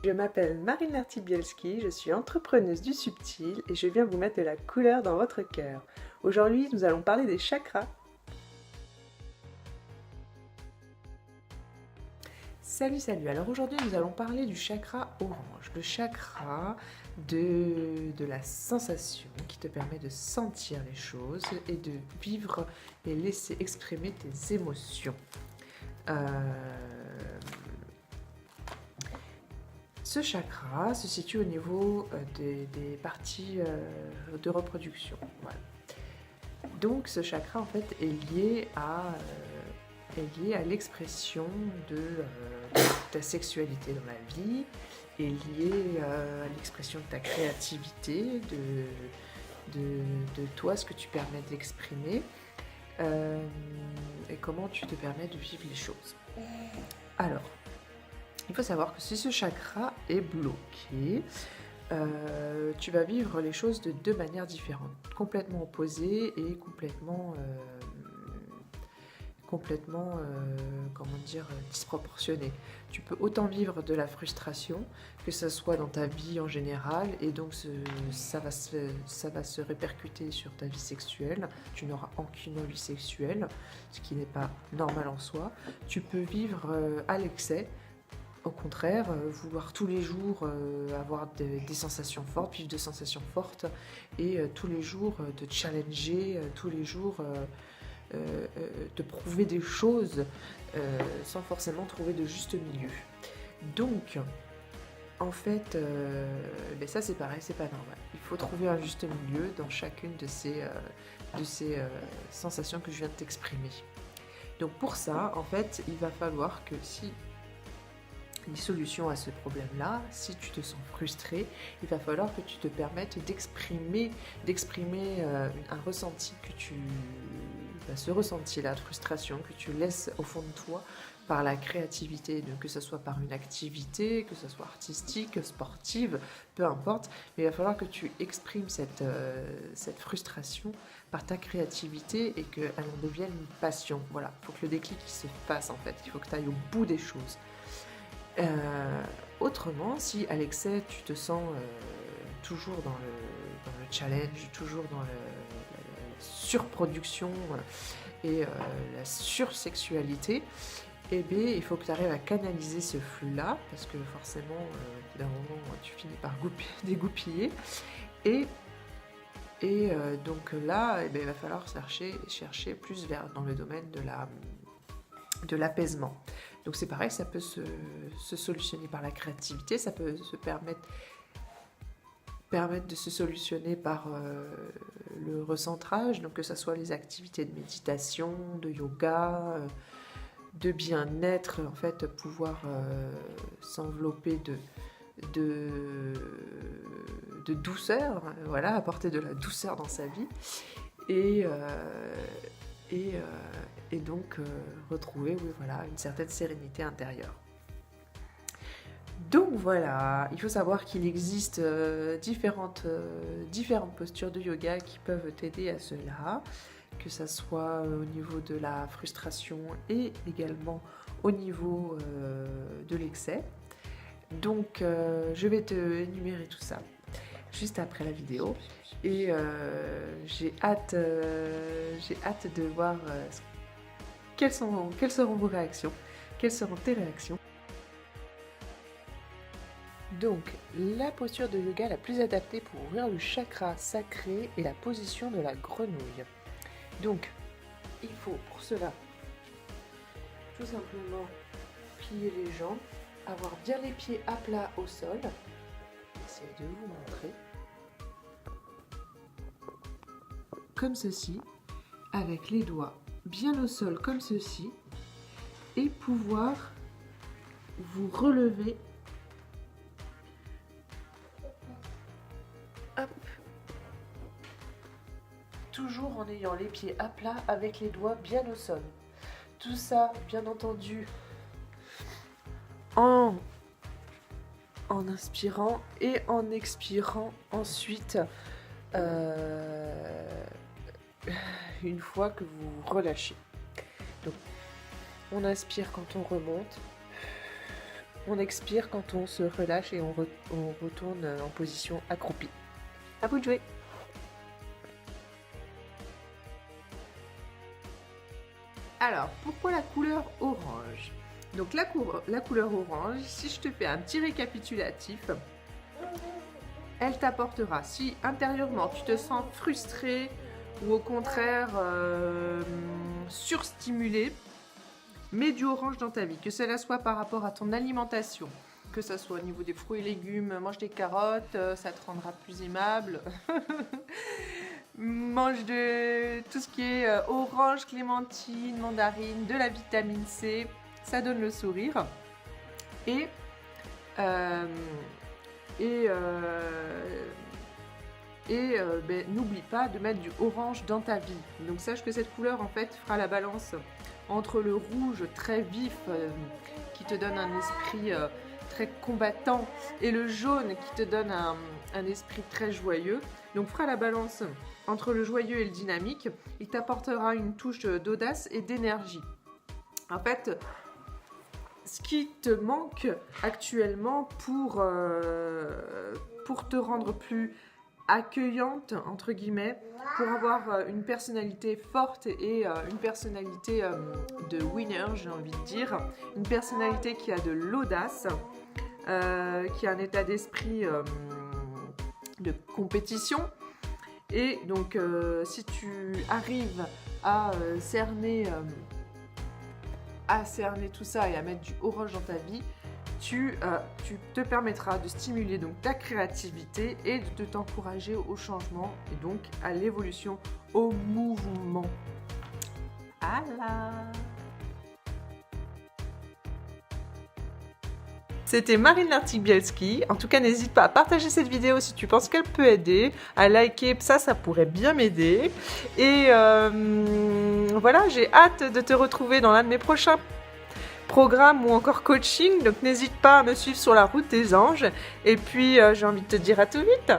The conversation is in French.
Je m'appelle Marine Lartibielski, je suis entrepreneuse du subtil et je viens vous mettre de la couleur dans votre cœur. Aujourd'hui, nous allons parler des chakras. Salut, alors aujourd'hui nous allons parler du chakra orange, le chakra de la sensation qui te permet de sentir les choses et de vivre et laisser exprimer tes émotions. Ce chakra se situe au niveau des parties de reproduction. Voilà. Donc ce chakra en fait est lié à l'expression de ta sexualité dans la vie, est lié à l'expression de ta créativité, de toi, ce que tu permets d'exprimer et comment tu te permets de vivre les choses. Alors, il faut savoir que si ce chakra est bloqué, tu vas vivre les choses de deux manières différentes, complètement opposées et complètement disproportionnées. Tu peux autant vivre de la frustration, que ce soit dans ta vie en général, et donc ça va se répercuter sur ta vie sexuelle. Tu n'auras aucune vie sexuelle, ce qui n'est pas normal en soi. Tu peux vivre à l'excès. Au contraire, vouloir tous les jours avoir des sensations fortes, vivre de sensations fortes et tous les jours te challenger, tous les jours te prouver des choses sans forcément trouver de juste milieu. Donc, en fait, ça c'est pareil, c'est pas normal. Il faut trouver un juste milieu dans chacune de ces sensations que je viens de t'exprimer. Donc pour ça, en fait, il va falloir que si une solution à ce problème-là, si tu te sens frustré, il va falloir que tu te permettes d'exprimer un ressenti ce ressenti-là de frustration que tu laisses au fond de toi par la créativité, donc que ce soit par une activité, que ce soit artistique, sportive, peu importe, mais il va falloir que tu exprimes cette frustration par ta créativité et qu'elle en devienne une passion. Voilà, il faut que le déclic se fasse en fait, il faut que tu ailles au bout des choses. Autrement, si à l'excès tu te sens toujours dans le challenge, toujours dans la surproduction et la sursexualité, eh bien, il faut que tu arrives à canaliser ce flux-là, parce que forcément, au bout d'un moment, tu finis par dégoupiller. Et donc là, eh bien, il va falloir chercher plus dans le domaine de l'apaisement. Donc c'est pareil, ça peut se solutionner par la créativité, ça peut se permettre de se solutionner par le recentrage, donc que ce soit les activités de méditation, de yoga, de bien-être, en fait, pouvoir s'envelopper de douceur, voilà, apporter de la douceur dans sa vie et donc retrouver une certaine sérénité intérieure. Donc voilà, il faut savoir qu'il existe différentes postures de yoga qui peuvent t'aider à cela, que ce soit au niveau de la frustration et également au niveau de l'excès. Donc je vais te énumérer tout ça juste après la vidéo et j'ai hâte de voir quelles seront vos réactions, quelles seront tes réactions. Donc, la posture de yoga la plus adaptée pour ouvrir le chakra sacré est la position de la grenouille. Donc, il faut pour cela tout simplement plier les jambes, avoir bien les pieds à plat au sol. J'essaie de vous montrer. Comme ceci, avec les doigts bien au sol comme ceci, et pouvoir vous relever. Hop. Toujours en ayant les pieds à plat avec les doigts bien au sol. Tout ça, bien entendu, en inspirant et en expirant ensuite une fois que vous relâchez. Donc, on inspire quand on remonte, On expire quand on se relâche et on retourne en position accroupie. À vous de jouer. Alors, pourquoi la couleur orange? Donc la couleur orange, si je te fais un petit récapitulatif, elle t'apportera, si intérieurement tu te sens frustré ou au contraire surstimulé, mets du orange dans ta vie, que cela soit par rapport à ton alimentation, que ce soit au niveau des fruits et légumes, mange des carottes, ça te rendra plus aimable. Mange de tout ce qui est orange, clémentine, mandarine, de la vitamine C, ça donne le sourire. Et n'oublie pas de mettre du orange dans ta vie. Donc sache que cette couleur en fait fera la balance entre le rouge très vif qui te donne un esprit très combattant et le jaune qui te donne un esprit très joyeux. Donc fera la balance entre le joyeux et le dynamique. Il t'apportera une touche d'audace et d'énergie. En fait, ce qui te manque actuellement pour te rendre plus accueillante, entre guillemets, pour avoir une personnalité forte et une personnalité de winner, j'ai envie de dire, une personnalité qui a de l'audace, qui a un état d'esprit de compétition. Et donc, si tu arrives à cerner tout ça et à mettre du orange dans ta vie, tu te permettras de stimuler donc ta créativité et de t'encourager au changement et donc à l'évolution, au mouvement. Allah. C'était Marine Lartigue-Bielski. En tout cas, n'hésite pas à partager cette vidéo si tu penses qu'elle peut aider, à liker, ça pourrait bien m'aider. Et voilà, j'ai hâte de te retrouver dans l'un de mes prochains programmes ou encore coaching. Donc n'hésite pas à me suivre sur la route des anges. Et puis, j'ai envie de te dire à tout vite.